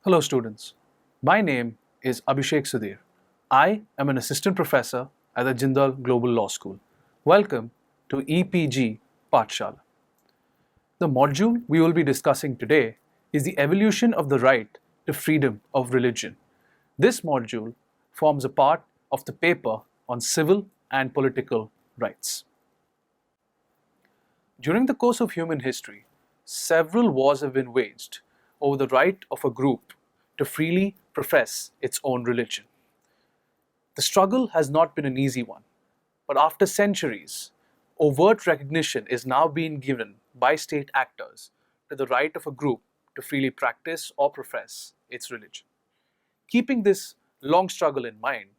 Hello students, my name is Abhishek Sudhir. I am an assistant professor at the Jindal Global Law School. Welcome to EPG Pathshala. The module we will be discussing today is the evolution of the right to freedom of religion. This module forms a part of the paper on civil and political rights. During the course of human history, several wars have been waged over the right of a group to freely profess its own religion. The struggle has not been an easy one, but after centuries, overt recognition is now being given by state actors to the right of a group to freely practice or profess its religion. Keeping this long struggle in mind,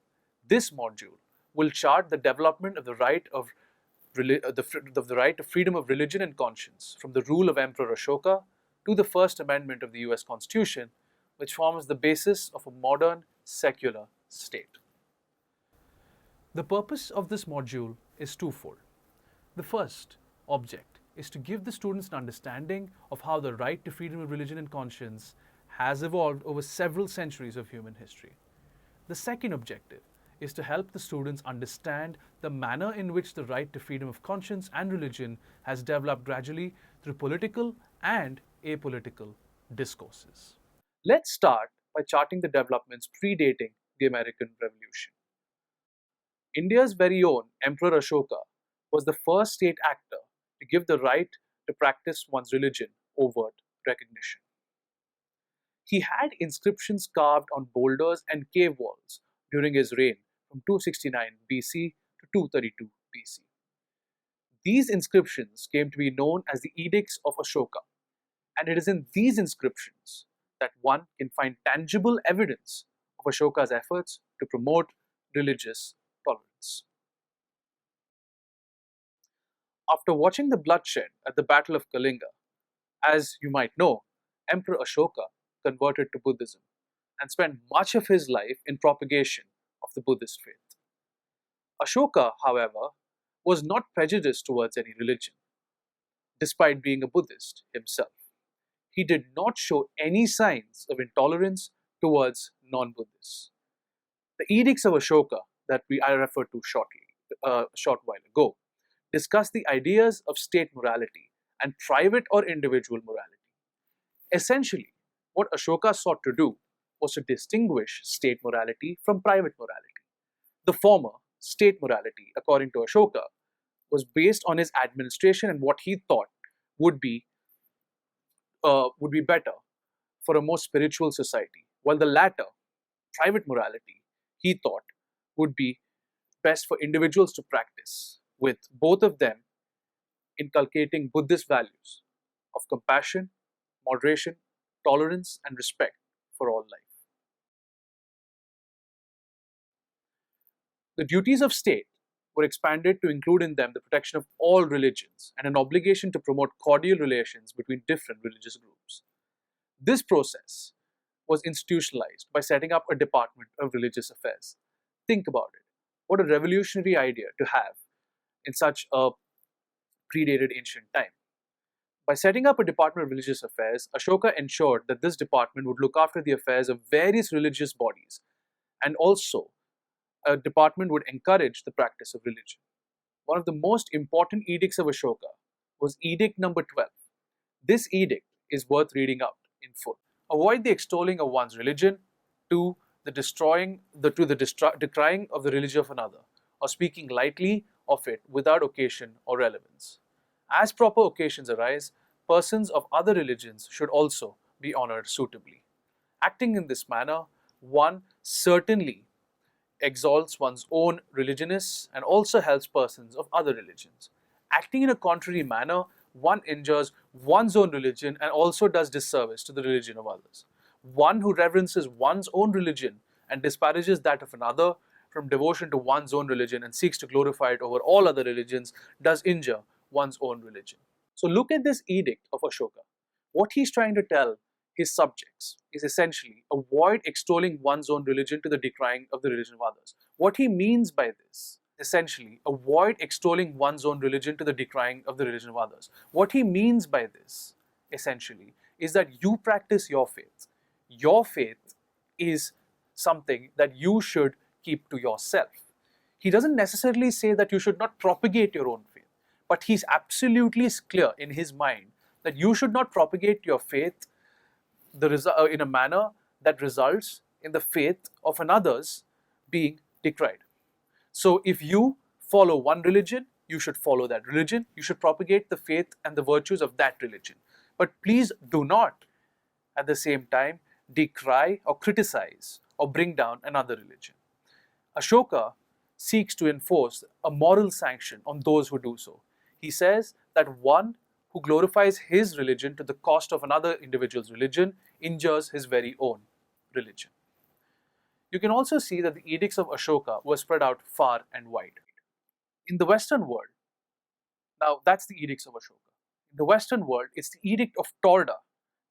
this module will chart the development of the right of the right to freedom of religion and conscience from the rule of Emperor Ashoka to the First Amendment of the US Constitution, which forms the basis of a modern secular state. The purpose of this module is twofold. The first object is to give the students an understanding of how the right to freedom of religion and conscience has evolved over several centuries of human history. The second objective is to help the students understand the manner in which the right to freedom of conscience and religion has developed gradually through political and apolitical discourses. Let's start by charting the developments predating the American Revolution. India's very own Emperor Ashoka was the first state actor to give the right to practice one's religion overt recognition. He had inscriptions carved on boulders and cave walls during his reign from 269 BC to 232 BC. These inscriptions came to be known as the Edicts of Ashoka, and it is in these inscriptions that one can find tangible evidence of Ashoka's efforts to promote religious tolerance. After watching the bloodshed at the Battle of Kalinga, as you might know, Emperor Ashoka converted to Buddhism and spent much of his life in propagation of the Buddhist faith. Ashoka, however, was not prejudiced towards any religion, despite being a Buddhist himself. He did not show any signs of intolerance towards non-Buddhists. The Edicts of Ashoka that I referred to a short while ago discuss the ideas of state morality and private or individual morality. Essentially, what Ashoka sought to do was to distinguish state morality from private morality. The former, state morality, according to Ashoka, was based on his administration and what he thought would be better for a more spiritual society, while the latter, private morality, he thought would be best for individuals to practice, with both of them inculcating Buddhist values of compassion, moderation, tolerance, and respect for all life. The duties of state were expanded to include in them the protection of all religions and an obligation to promote cordial relations between different religious groups. This process was institutionalized by setting up a Department of Religious Affairs. Think about it. What a revolutionary idea to have in such a predated ancient time. By setting up a Department of Religious Affairs, Ashoka ensured that this department would look after the affairs of various religious bodies, and also a department would encourage the practice of religion. One of the most important edicts of Ashoka was Edict number 12. This edict is worth reading out in full. Avoid the extolling of one's religion to the decrying of the religion of another, or speaking lightly of it without occasion or relevance. As proper occasions arise, persons of other religions should also be honored suitably. Acting in this manner, one certainly exalts one's own religionists and also helps persons of other religions. Acting in a contrary manner, one injures one's own religion and also does disservice to the religion of others. One who reverences one's own religion and disparages that of another from devotion to one's own religion and seeks to glorify it over all other religions does injure one's own religion. So look at this edict of Ashoka. What he's trying to tell his subjects is essentially avoid extolling one's own religion to the decrying of the religion of others. What he means by this, essentially, avoid extolling one's own religion to the decrying of the religion of others. What he means by this, essentially, is that you practice your faith. your faith is something that you should keep to yourself. He doesn't necessarily say that you should not propagate your own faith, but he's absolutely clear in his mind that you should not propagate your faith in a manner that results in the faith of another's being decried. So if you follow one religion, you should follow that religion. You should propagate the faith and the virtues of that religion. But please do not, at the same time, decry or criticize or bring down another religion. Ashoka seeks to enforce a moral sanction on those who do so. He says that one who glorifies his religion to the cost of another individual's religion injures his very own religion. You can also see that the edicts of Ashoka were spread out far and wide. In the Western world, now that's the edicts of Ashoka. In the Western world, it's the Edict of Torda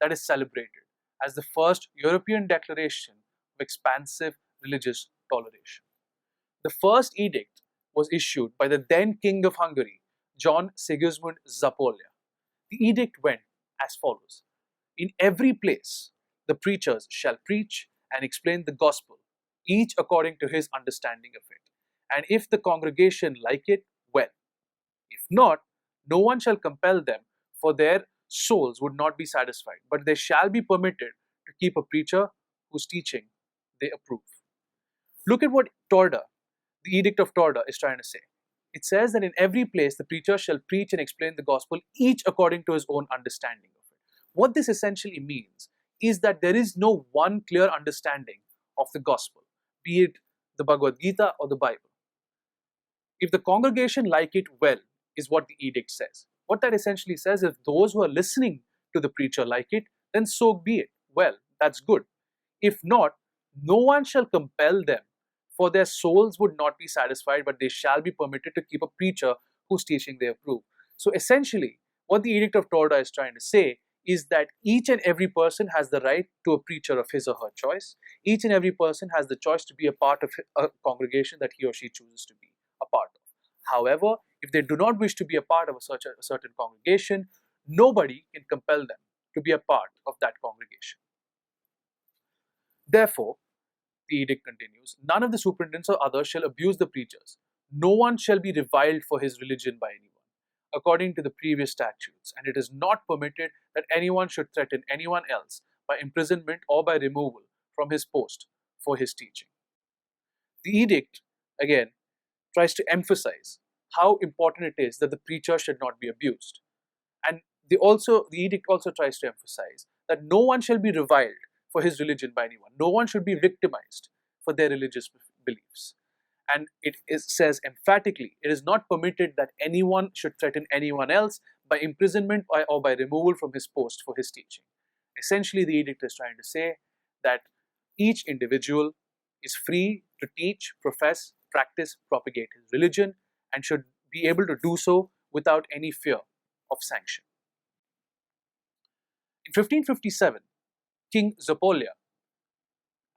that is celebrated as the first European declaration of expansive religious toleration. The first edict was issued by the then King of Hungary, John Sigismund Zapolya. The edict went as follows: in every place, the preachers shall preach and explain the gospel, each according to his understanding of it. And if the congregation like it, well. If not, no one shall compel them, for their souls would not be satisfied, but they shall be permitted to keep a preacher whose teaching they approve. Look at what Torda, the Edict of Torda, is trying to say. It says that in every place the preacher shall preach and explain the gospel, each according to his own understanding of it. What this essentially means is that there is no one clear understanding of the gospel, be it the Bhagavad Gita or the Bible. If the congregation like it, well, is what the edict says. What that essentially says is, if those who are listening to the preacher like it, then so be it. Well, that's good. If not, no one shall compel them, for their souls would not be satisfied, but they shall be permitted to keep a preacher whose teaching they approve. So essentially, what the Edict of Torda is trying to say is that each and every person has the right to a preacher of his or her choice. Each and every person has the choice to be a part of a congregation that he or she chooses to be a part of. However, if they do not wish to be a part of a certain congregation, nobody can compel them to be a part of that congregation. Therefore, the edict continues, none of the superintendents or others shall abuse the preachers. No one shall be reviled for his religion by anyone, according to the previous statutes, and it is not permitted that anyone should threaten anyone else by imprisonment or by removal from his post for his teaching. The edict, again, tries to emphasize how important it is that the preacher should not be abused. And the edict also tries to emphasize that no one shall be reviled for his religion by anyone. No one should be victimized for their religious beliefs. And says emphatically, it is not permitted that anyone should threaten anyone else by imprisonment or by removal from his post for his teaching. Essentially, the edict is trying to say that each individual is free to teach, profess, practice, propagate his religion, and should be able to do so without any fear of sanction. In 1557, King Zapolya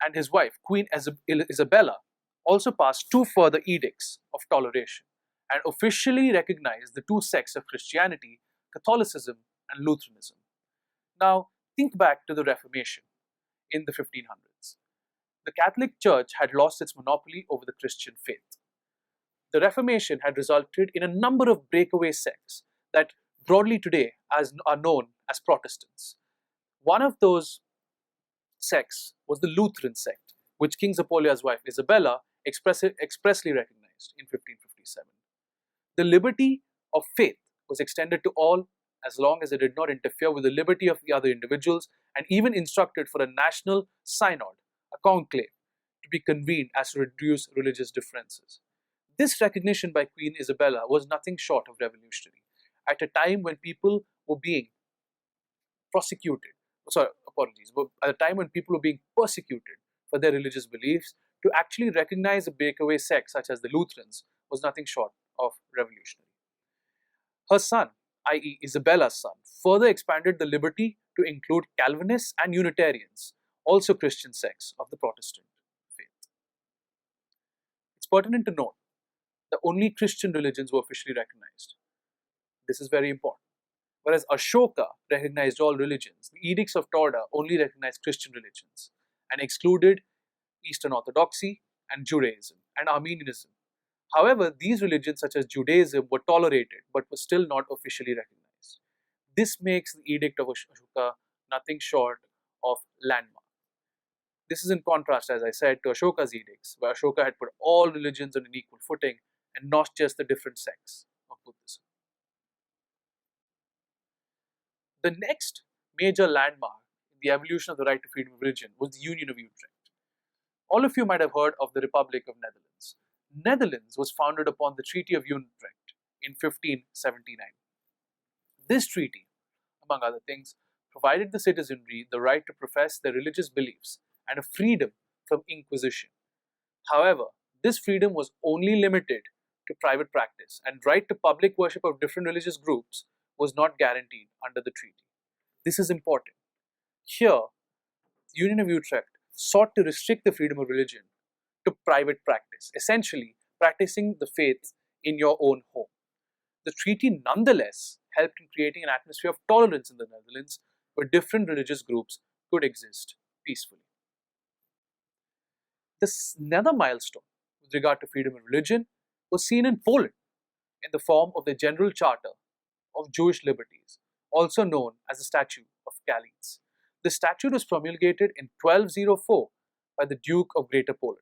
and his wife, Queen Isabella, also passed two further edicts of toleration and officially recognized the two sects of Christianity, Catholicism and Lutheranism. Now, think back to the Reformation in the 1500s. The Catholic Church had lost its monopoly over the Christian faith. The Reformation had resulted in a number of breakaway sects that broadly today are known as Protestants. One of those sects was the Lutheran sect, which King Zapolya's wife Isabella expressly recognized in 1557. The liberty of faith was extended to all as long as it did not interfere with the liberty of the other individuals, and even instructed for a national synod, a conclave, to be convened as to reduce religious differences. This recognition by Queen Isabella was nothing short of revolutionary. At a time when people were being persecuted for their religious beliefs, to actually recognize a breakaway sect such as the Lutherans was nothing short of revolutionary. Her son, i.e. Isabella's son, further expanded the liberty to include Calvinists and Unitarians, also Christian sects of the Protestant faith. It's pertinent to note that only Christian religions were officially recognized. This is very important. Whereas Ashoka recognized all religions, the edicts of Torda only recognized Christian religions and excluded Eastern Orthodoxy and Judaism and Armenianism. However, these religions such as Judaism were tolerated but were still not officially recognized. This makes the Edict of Ashoka nothing short of landmark. This is in contrast, as I said, to Ashoka's edicts, where Ashoka had put all religions on an equal footing and not just the different sects of Buddhism. The next major landmark in the evolution of the right to freedom of religion was the Union of Utrecht. All of you might have heard of the Republic of Netherlands. Netherlands was founded upon the Treaty of Utrecht in 1579. This treaty, among other things, provided the citizenry the right to profess their religious beliefs and a freedom from inquisition. However, this freedom was only limited to private practice, and right to public worship of different religious groups was not guaranteed under the treaty. This is important. Here, the Union of Utrecht sought to restrict the freedom of religion to private practice, essentially practicing the faith in your own home. The treaty nonetheless helped in creating an atmosphere of tolerance in the Netherlands where different religious groups could exist peacefully. Another milestone with regard to freedom of religion was seen in Poland in the form of the General Charter of Jewish Liberties, also known as the Statute of Calides. The statute was promulgated in 1204 by the Duke of Greater Poland,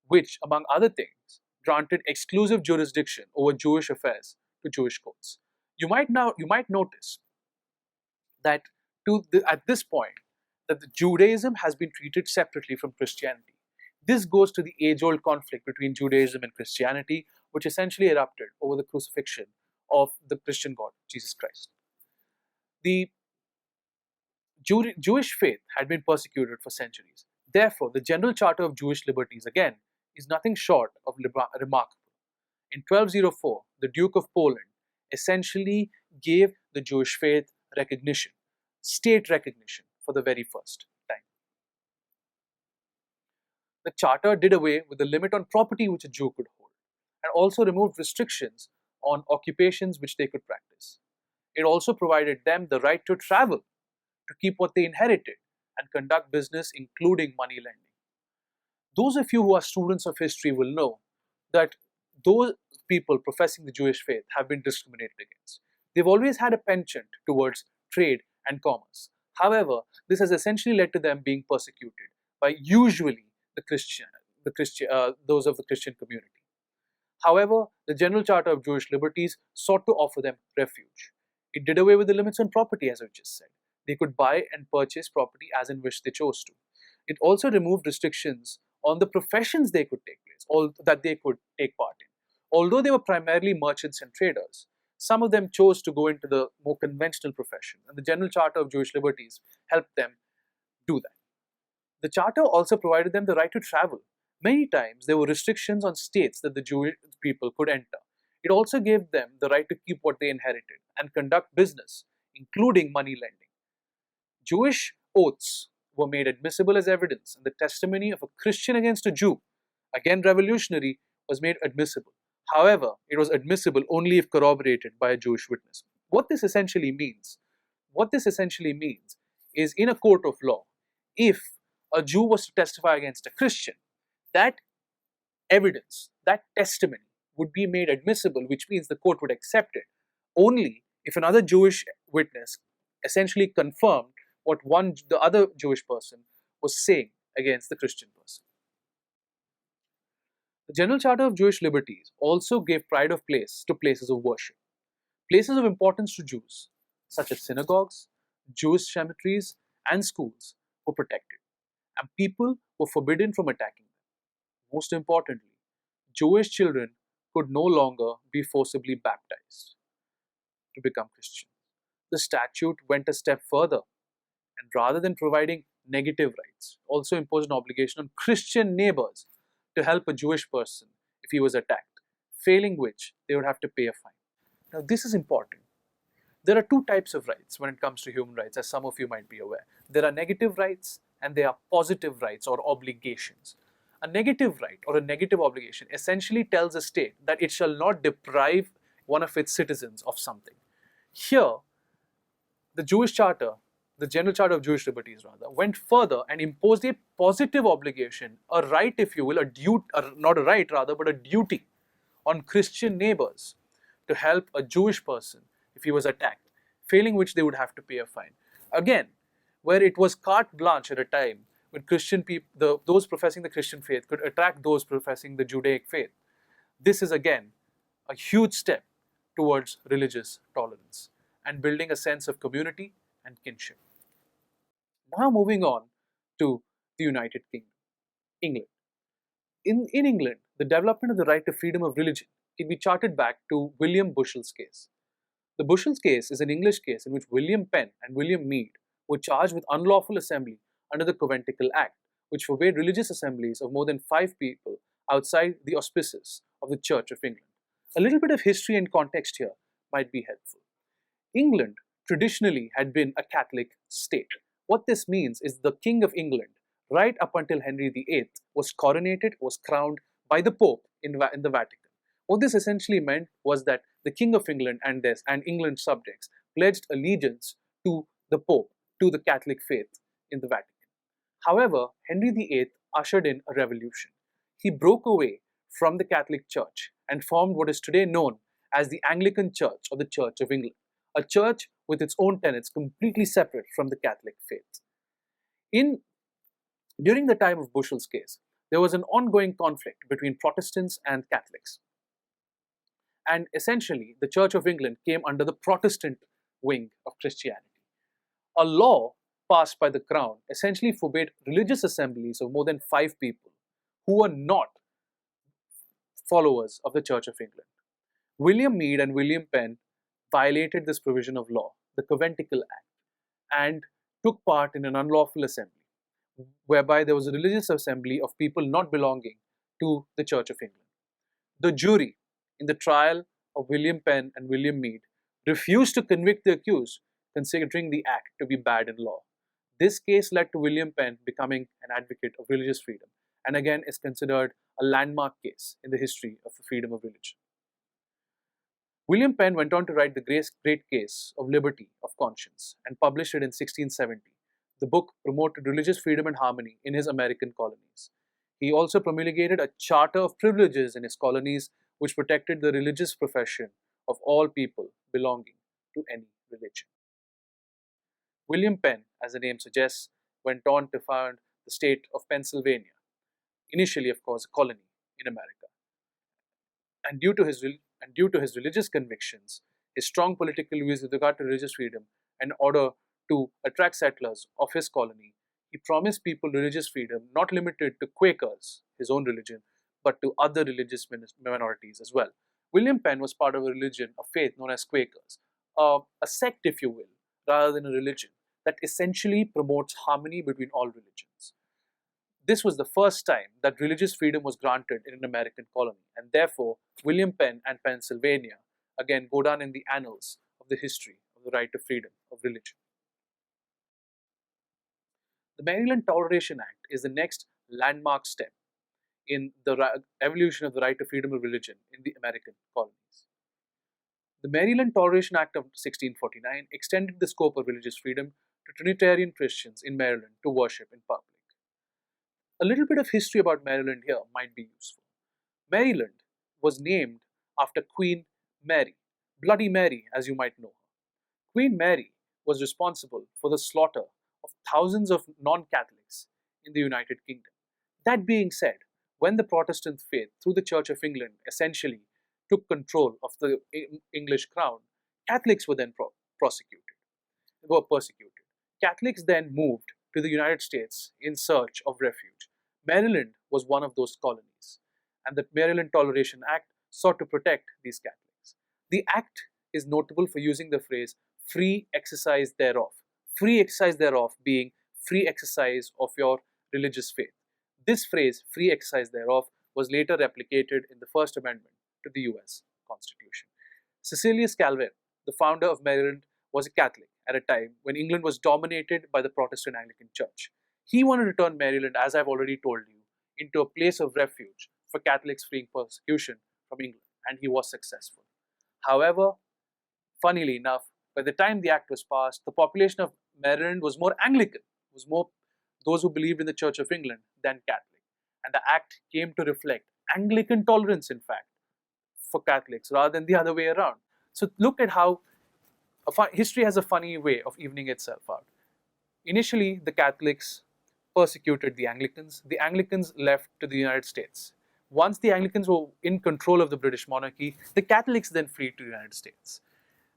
which, among other things, granted exclusive jurisdiction over Jewish affairs to Jewish courts. You might notice that at this point that the Judaism has been treated separately from Christianity. This goes to the age-old conflict between Judaism and Christianity, which essentially erupted over the crucifixion of the Christian God, Jesus Christ. The Jewish faith had been persecuted for centuries. Therefore, the General Charter of Jewish Liberties, again, is nothing short of remarkable. In 1204, the Duke of Poland essentially gave the Jewish faith recognition, state recognition, for the very first time. The charter did away with the limit on property which a Jew could hold and also removed restrictions on occupations which they could practice. It also provided them the right to travel, to keep what they inherited, and conduct business, including money lending. Those of you who are students of history will know that those people professing the Jewish faith have been discriminated against. They've always had a penchant towards trade and commerce. However, this has essentially led to them being persecuted by usually those of the Christian community. However, the General Charter of Jewish Liberties sought to offer them refuge. It did away with the limits on property, as I just said. They could buy and purchase property as in which they chose to. It also removed restrictions on the professions they could that they could take part in. Although they were primarily merchants and traders, some of them chose to go into the more conventional profession, and the General Charter of Jewish Liberties helped them do that. The charter also provided them the right to travel. Many times there were restrictions on states that the Jewish people could enter. It also gave them the right to keep what they inherited and conduct business, including money lending. Jewish oaths were made admissible as evidence, and the testimony of a Christian against a Jew, again revolutionary, was made admissible. However, it was admissible only if corroborated by a Jewish witness. What this essentially means is, in a court of law, if a Jew was to testify against a Christian, that evidence, that testimony would be made admissible, which means the court would accept it only if another Jewish witness essentially confirmed what the other Jewish person was saying against the Christian person. The General Charter of Jewish Liberties also gave pride of place to places of worship. Places of importance to Jews, such as synagogues, Jewish cemeteries, and schools, were protected, and people were forbidden from attacking them. Most importantly, Jewish children could no longer be forcibly baptized to become Christians. The statute went a step further, and rather than providing negative rights, also imposed an obligation on Christian neighbors to help a Jewish person if he was attacked, failing which they would have to pay a fine. Now, this is important. There are two types of rights when it comes to human rights, as some of you might be aware. There are negative rights and there are positive rights or obligations. A negative right or a negative obligation essentially tells a state that it shall not deprive one of its citizens of something. Here, the Jewish Charter, the General Charter of Jewish Liberties rather, went further and imposed a positive obligation, a right, if you will, a duty, not a right rather, but a duty on Christian neighbors to help a Jewish person if he was attacked, failing which they would have to pay a fine. Again, where it was carte blanche at a time when Christian people, those professing the Christian faith could attack those professing the Judaic faith. This is again a huge step towards religious tolerance and building a sense of community and kinship. Now moving on to the United Kingdom, England. In England, the development of the right to freedom of religion can be charted back to William Bushel's case. The Bushel's case is an English case in which William Penn and William Mead were charged with unlawful assembly under the Conventicle Act, which forbade religious assemblies of more than 5 people outside the auspices of the Church of England. A little bit of history and context here might be helpful. England traditionally had been a Catholic state. What this means is the King of England, right up until Henry VIII, was coronated, was crowned by the Pope in the Vatican. What this essentially meant was that the King of England and England's subjects pledged allegiance to the Pope, to the Catholic faith in the Vatican. However, Henry VIII ushered in a revolution. He broke away from the Catholic Church and formed what is today known as the Anglican Church or the Church of England, a church with its own tenets completely separate from the Catholic faith. During the time of Bushel's case, there was an ongoing conflict between Protestants and Catholics. And essentially, the Church of England came under the Protestant wing of Christianity. A law passed by the Crown essentially forbade religious assemblies of more than 5 people who were not followers of the Church of England. William Mead and William Penn violated this provision of law, the Conventicle Act, and took part in an unlawful assembly, whereby there was a religious assembly of people not belonging to the Church of England. The jury in the trial of William Penn and William Mead refused to convict the accused, considering the act to be bad in law. This case led to William Penn becoming an advocate of religious freedom, and again is considered a landmark case in the history of the freedom of religion. William Penn went on to write the great case of liberty of conscience and published it in 1670. The book promoted religious freedom and harmony in his American colonies. He also promulgated a charter of privileges in his colonies which protected the religious profession of all people belonging to any religion. William Penn, as the name suggests, went on to found the state of Pennsylvania, initially, of course, a colony in America. And due to his religious convictions, his strong political views with regard to religious freedom, in order to attract settlers of his colony, he promised people religious freedom not limited to Quakers, his own religion, but to other religious minorities as well. William Penn was part of a religion, a faith known as Quakers, a sect, if you will, rather than a religion, that essentially promotes harmony between all religions. This was the first time that religious freedom was granted in an American colony, and therefore William Penn and Pennsylvania again go down in the annals of the history of the right to freedom of religion. The Maryland Toleration Act is the next landmark step in the evolution of the right to freedom of religion in the American colonies. The Maryland Toleration Act of 1649 extended the scope of religious freedom to Trinitarian Christians in Maryland to worship in public. A little bit of history about Maryland here might be useful. Maryland was named after Queen Mary, Bloody Mary as you might know her. Queen Mary was responsible for the slaughter of thousands of non-Catholics in the United Kingdom. That being said, when the Protestant faith through the Church of England essentially took control of the English crown, Catholics were then persecuted. Catholics then moved to the United States in search of refuge. Maryland was one of those colonies, and the Maryland Toleration Act sought to protect these Catholics. The act is notable for using the phrase free exercise thereof. Free exercise thereof being free exercise of your religious faith. This phrase, free exercise thereof, was later replicated in the First Amendment to the US Constitution. Cecilius Calvin, the founder of Maryland, was a Catholic at a time when England was dominated by the Protestant Anglican Church. He wanted to turn Maryland, as I've already told you, into a place of refuge for Catholics fleeing persecution from England, and he was successful. However, funnily enough, By the time the act was passed, the population of Maryland was more Anglican, was more those who believed in the Church of England than Catholic. And the act came to reflect Anglican tolerance, in fact, for Catholics rather than the other way around. So look at how history has a funny way of evening itself out. Initially, the Catholics persecuted the Anglicans. The Anglicans left to the United States. Once the Anglicans were in control of the British monarchy, the Catholics then fled to the United States.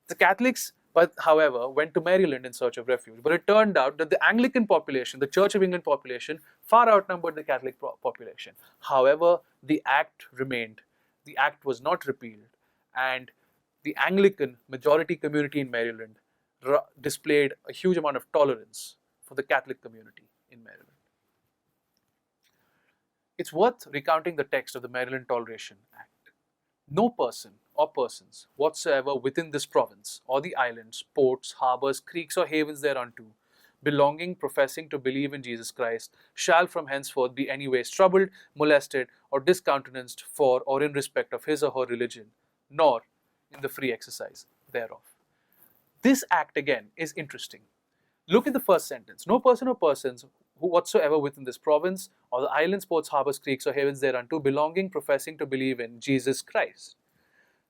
The Catholics, however, went to Maryland in search of refuge. But it turned out that the Anglican population, the Church of England population, far outnumbered the Catholic population. However, the act remained. The act was not repealed. And the Anglican majority community in Maryland displayed a huge amount of tolerance for the Catholic community in Maryland. It's worth recounting the text of the Maryland Toleration Act. No person or persons whatsoever within this province or the islands, ports, harbours, creeks or havens thereunto, belonging, professing to believe in Jesus Christ, shall from henceforth be anyways troubled, molested, or discountenanced for or in respect of his or her religion, nor in the free exercise thereof. This act again is interesting. Look at the first sentence. No person or persons who whatsoever within this province or the islands, ports, harbours, creeks or havens thereunto, belonging, professing to believe in Jesus Christ.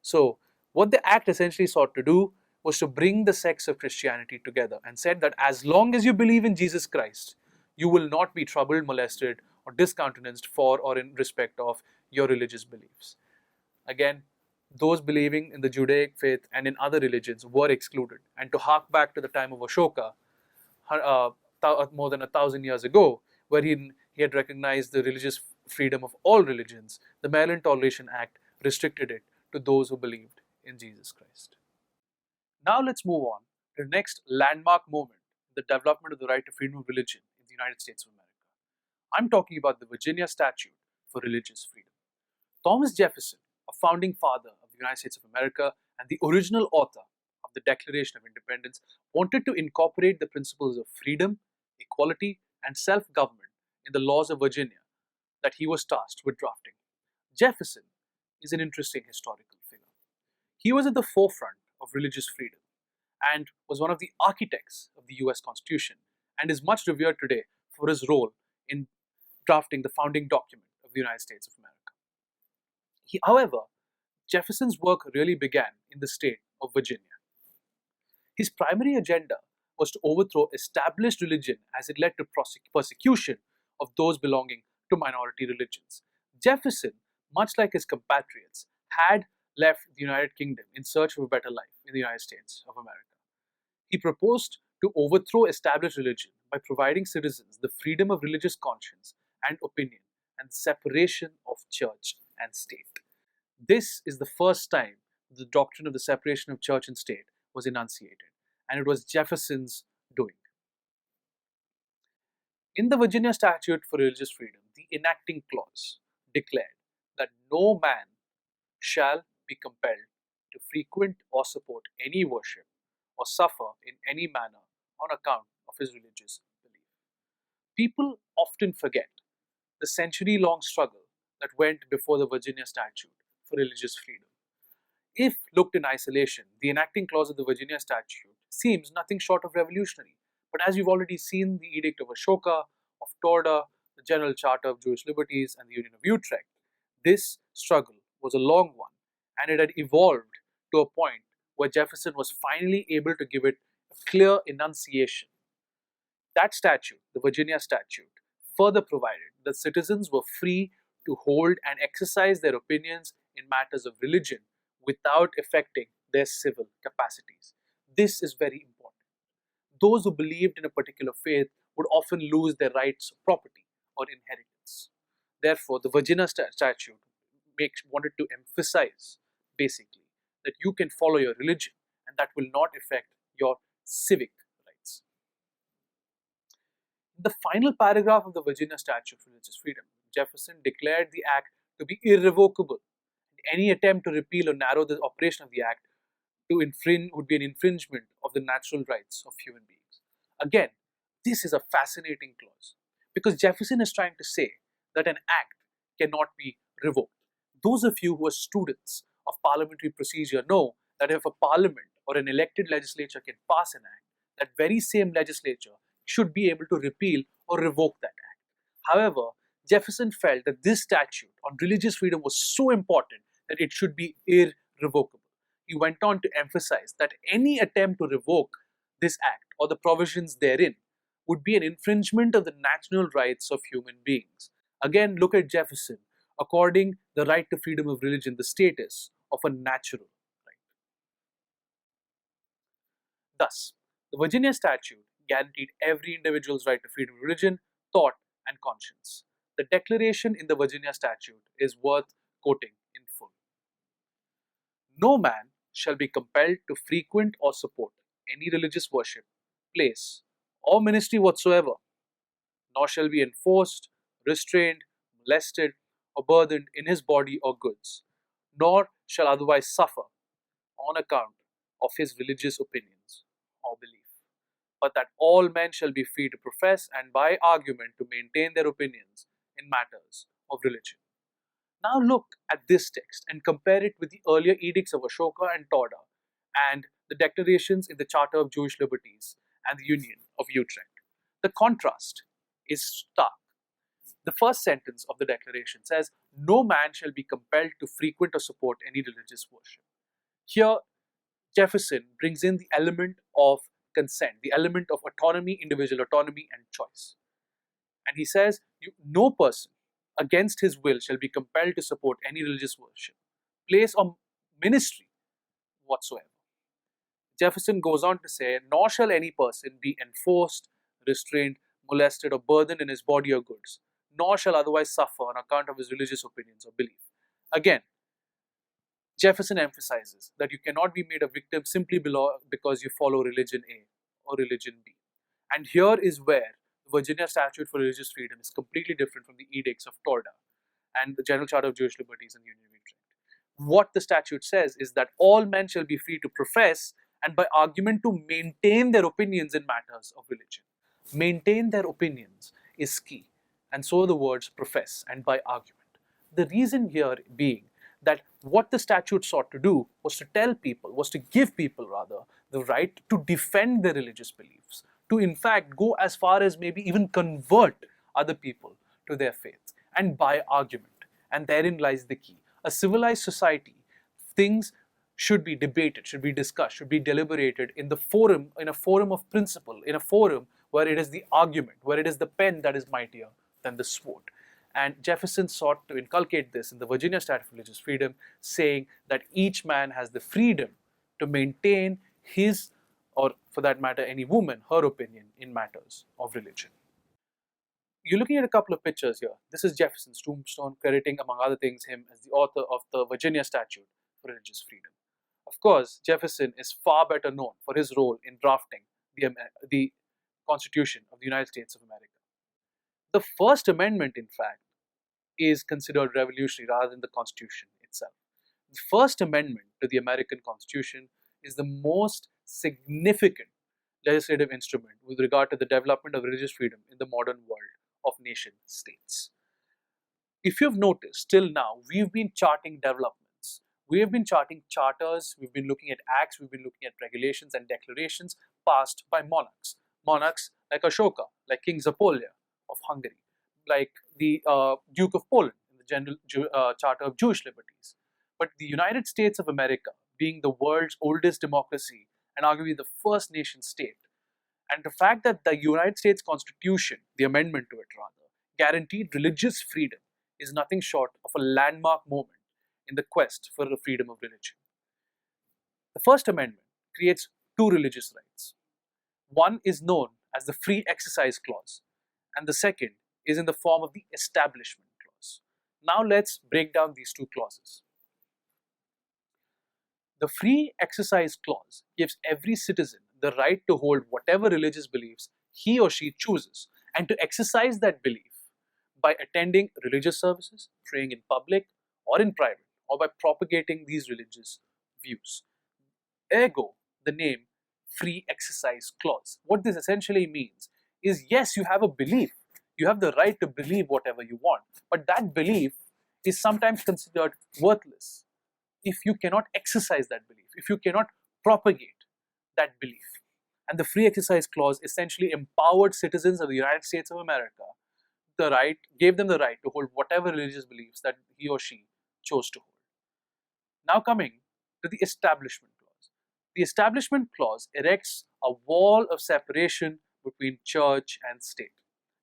So what the act essentially sought to do was to bring the sects of Christianity together and said that as long as you believe in Jesus Christ, you will not be troubled, molested, or discountenanced for or in respect of your religious beliefs. Again, those believing in the Judaic faith and in other religions were excluded. And to hark back to the time of Ashoka, more than 1,000 years ago, where he had recognized the religious freedom of all religions, the Maryland Toleration Act restricted it to those who believed in Jesus Christ. Now let's move on to the next landmark moment in the development of the right to freedom of religion in the United States of America. I'm talking about the Virginia Statute for Religious Freedom. Thomas Jefferson, a founding father of the United States of America and the original author of the Declaration of Independence, wanted to incorporate the principles of freedom, equality, and self-government in the laws of Virginia that he was tasked with drafting. Jefferson is an interesting historical figure. He was at the forefront of religious freedom and was one of the architects of the US Constitution and is much revered today for his role in drafting the founding document of the United States of America. However, Jefferson's work really began in the state of Virginia. His primary agenda was to overthrow established religion as it led to persecution of those belonging to minority religions. Jefferson, much like his compatriots, had left the United Kingdom in search of a better life in the United States of America. He proposed to overthrow established religion by providing citizens the freedom of religious conscience and opinion and separation of church and state. This is the first time the doctrine of the separation of church and state was enunciated, and it was Jefferson's doing. In the Virginia Statute for Religious Freedom, the enacting clause declared that no man shall be compelled to frequent or support any worship or suffer in any manner on account of his religious belief. People often forget the century-long struggle that went before the Virginia Statute for Religious Freedom. If looked in isolation, the enacting clause of the Virginia Statute seems nothing short of revolutionary. But as we've already seen, the Edict of Ashoka, of Torda, the General Charter of Jewish Liberties, and the Union of Utrecht, this struggle was a long one, and it had evolved to a point where Jefferson was finally able to give it a clear enunciation. That statute, the Virginia Statute, further provided that citizens were free to hold and exercise their opinions in matters of religion without affecting their civil capacities. This is very important. Those who believed in a particular faith would often lose their rights of property or inheritance. Therefore, the Virginia Statute wanted to emphasize, basically, that you can follow your religion and that will not affect your civic rights. In the final paragraph of the Virginia Statute for Religious Freedom, Jefferson declared the act to be irrevocable. Any attempt to repeal or narrow the operation of the act to infringe would be an infringement of the natural rights of human beings. Again, this is a fascinating clause because Jefferson is trying to say that an act cannot be revoked. Those of you who are students of parliamentary procedure know that if a parliament or an elected legislature can pass an act, that very same legislature should be able to repeal or revoke that act. However, Jefferson felt that this statute on religious freedom was so important that it should be irrevocable. He went on to emphasize that any attempt to revoke this act or the provisions therein would be an infringement of the natural rights of human beings. Again, look at Jefferson according the right to freedom of religion the status of a natural right. Thus, the Virginia statute guaranteed every individual's right to freedom of religion, thought, and conscience. The declaration in the Virginia statute is worth quoting in full. No man shall be compelled to frequent or support any religious worship, place, or ministry whatsoever, nor shall be enforced, restrained, molested, or burdened in his body or goods, nor shall otherwise suffer on account of his religious opinions or belief, but that all men shall be free to profess and by argument to maintain their opinions in matters of religion. Now look at this text and compare it with the earlier edicts of Ashoka and Torda and the declarations in the Charter of Jewish Liberties and the Union of Utrecht. The contrast is stark. The first sentence of the declaration says, "No man shall be compelled to frequent or support any religious worship." Here, Jefferson brings in the element of consent, the element of autonomy, individual autonomy, and choice. And he says, no person against his will shall be compelled to support any religious worship, place, or ministry whatsoever. Jefferson goes on to say, nor shall any person be enforced, restrained, molested, or burdened in his body or goods, nor shall otherwise suffer on account of his religious opinions or belief. Again, Jefferson emphasizes that you cannot be made a victim simply because you follow religion A or religion B. And here is where the Virginia Statute for Religious Freedom is completely different from the edicts of Torda and the General Charter of Jewish Liberties and Union of Utrecht. What the statute says is that all men shall be free to profess and by argument to maintain their opinions in matters of religion. Maintain their opinions is key, and so the words profess and by argument. The reason here being that what the statute sought to do was to tell people, was to give people rather, the right to defend their religious beliefs, to in fact go as far as maybe even convert other people to their faith, and by argument. And therein lies the key. A civilized society, things should be debated, should be discussed, should be deliberated in a forum of principle, in a forum where it is the argument, where it is the pen that is mightier than the sword. And Jefferson sought to inculcate this in the Virginia Statute for Religious Freedom, saying that each man has the freedom to maintain his, or for that matter, any woman, her opinion in matters of religion. You're looking at a couple of pictures here. This is Jefferson's tombstone, crediting, among other things, him as the author of the Virginia Statute for Religious Freedom. Of course, Jefferson is far better known for his role in drafting the Constitution of the United States of America. The First Amendment, in fact, is considered revolutionary rather than the Constitution itself. The First Amendment to the American Constitution is the most significant legislative instrument with regard to the development of religious freedom in the modern world of nation states. If you've noticed, till now, we've been charting developments. We have been charting charters, we've been looking at acts, we've been looking at regulations and declarations passed by monarchs. Monarchs like Ashoka, like King Zapolya of Hungary, like the Duke of Poland in the General Charter of Jewish Liberties. But the United States of America, being the world's oldest democracy and arguably the first nation state, and the fact that the United States Constitution, the amendment to it rather, guaranteed religious freedom is nothing short of a landmark moment in the quest for the freedom of religion. The First Amendment creates two religious rights. One is known as the Free Exercise Clause, and the second is in the form of the Establishment Clause. Now let's break down these two clauses. The Free Exercise Clause gives every citizen the right to hold whatever religious beliefs he or she chooses and to exercise that belief by attending religious services, praying in public or in private, or by propagating these religious views. Ergo, the name Free Exercise Clause. What this essentially means is, yes, you have a belief, you have the right to believe whatever you want, but that belief is sometimes considered worthless if you cannot exercise that belief, if you cannot propagate that belief. And the Free Exercise Clause essentially empowered citizens of the United States of America gave them the right to hold whatever religious beliefs that he or she chose to hold. Now coming to the Establishment Clause. The Establishment Clause erects a wall of separation between church and state.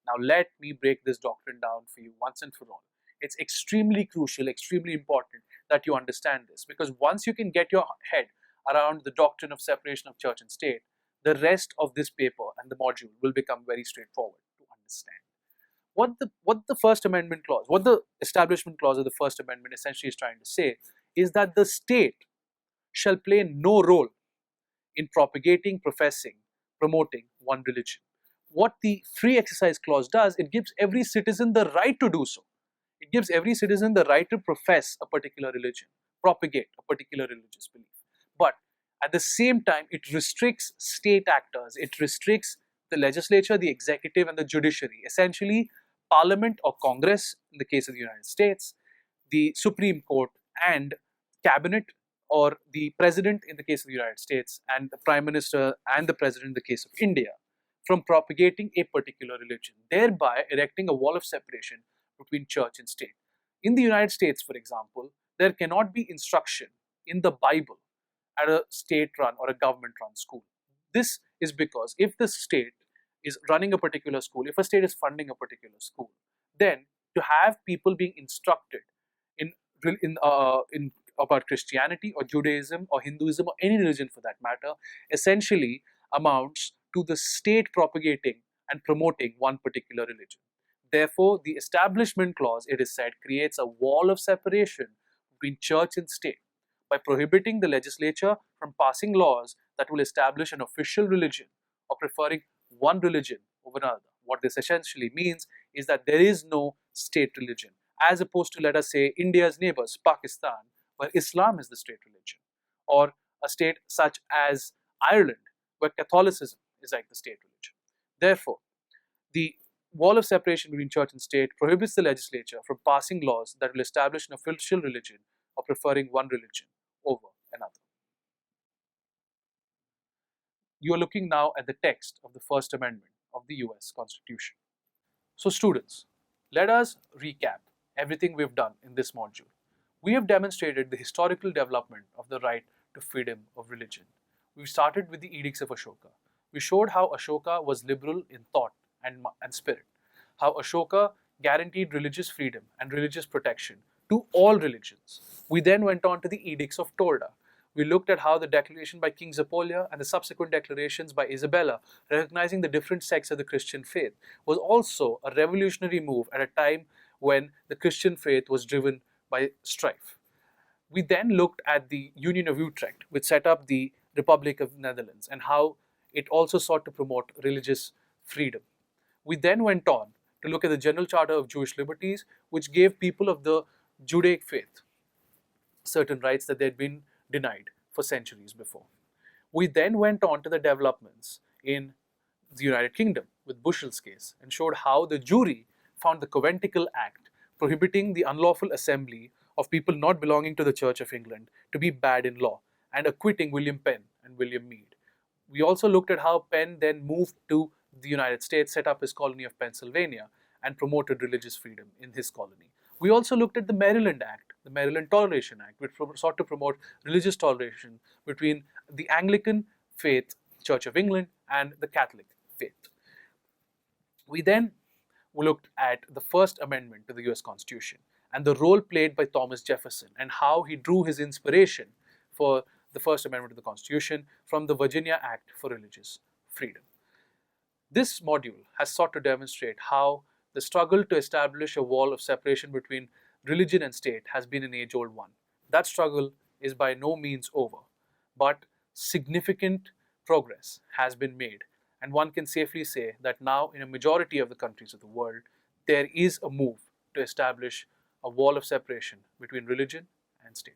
Now let me break this doctrine down for you once and for all. It's extremely crucial, extremely important that you understand this, because once you can get your head around the doctrine of separation of church and state, the rest of this paper and the module will become very straightforward to understand. What the First Amendment clause, what the Establishment Clause of the First Amendment essentially is trying to say is that the state shall play no role in propagating, professing, promoting one religion. What the Free Exercise Clause does, it gives every citizen the right to do so. It gives every citizen the right to profess a particular religion, propagate a particular religious belief. But at the same time, it restricts state actors, it restricts the legislature, the executive, and the judiciary, essentially Parliament or Congress in the case of the United States, the Supreme Court, and Cabinet or the President in the case of the United States, and the Prime Minister and the President in the case of India, from propagating a particular religion, thereby erecting a wall of separation between church and state. In the United States, for example, there cannot be instruction in the Bible at a state-run or a government-run school. This is because if the state is running a particular school, if a state is funding a particular school, then to have people being instructed in about Christianity or Judaism or Hinduism or any religion for that matter, essentially amounts to the state propagating and promoting one particular religion. Therefore, the Establishment Clause, it is said, creates a wall of separation between church and state by prohibiting the legislature from passing laws that will establish an official religion or preferring one religion over another. What this essentially means is that there is no state religion, as opposed to, let us say, India's neighbors, Pakistan, where Islam is the state religion, or a state such as Ireland, where Catholicism is like the state religion. Therefore, the wall of separation between church and state prohibits the legislature from passing laws that will establish an official religion or preferring one religion over another. You are looking now at the text of the First Amendment of the US Constitution. So students, let us recap everything we've done in this module. We have demonstrated the historical development of the right to freedom of religion. We started with the Edicts of Ashoka. We showed how Ashoka was liberal in thought and spirit, how Ashoka guaranteed religious freedom and religious protection to all religions. We then went on to the Edicts of Torda. We looked at how the declaration by King Zapolia and the subsequent declarations by Isabella recognizing the different sects of the Christian faith was also a revolutionary move at a time when the Christian faith was driven by strife. We then looked at the Union of Utrecht, which set up the Republic of the Netherlands, and how it also sought to promote religious freedom. We then went on to look at the General Charter of Jewish Liberties, which gave people of the Judaic faith certain rights that they had been denied for centuries before. We then went on to the developments in the United Kingdom with Bushell's case and showed how the jury found the Conventicle Act prohibiting the unlawful assembly of people not belonging to the Church of England to be bad in law and acquitting William Penn and William Mead. We also looked at how Penn then moved to the United States, set up his colony of Pennsylvania, and promoted religious freedom in his colony. We also looked at the Maryland Act, the Maryland Toleration Act, which sought to promote religious toleration between the Anglican faith, Church of England, and the Catholic faith. We then looked at the First Amendment to the US Constitution and the role played by Thomas Jefferson and how he drew his inspiration for the First Amendment to the Constitution from the Virginia Act for Religious Freedom. This module has sought to demonstrate how the struggle to establish a wall of separation between religion and state has been an age-old one. That struggle is by no means over, but significant progress has been made, and one can safely say that now in a majority of the countries of the world, there is a move to establish a wall of separation between religion and state.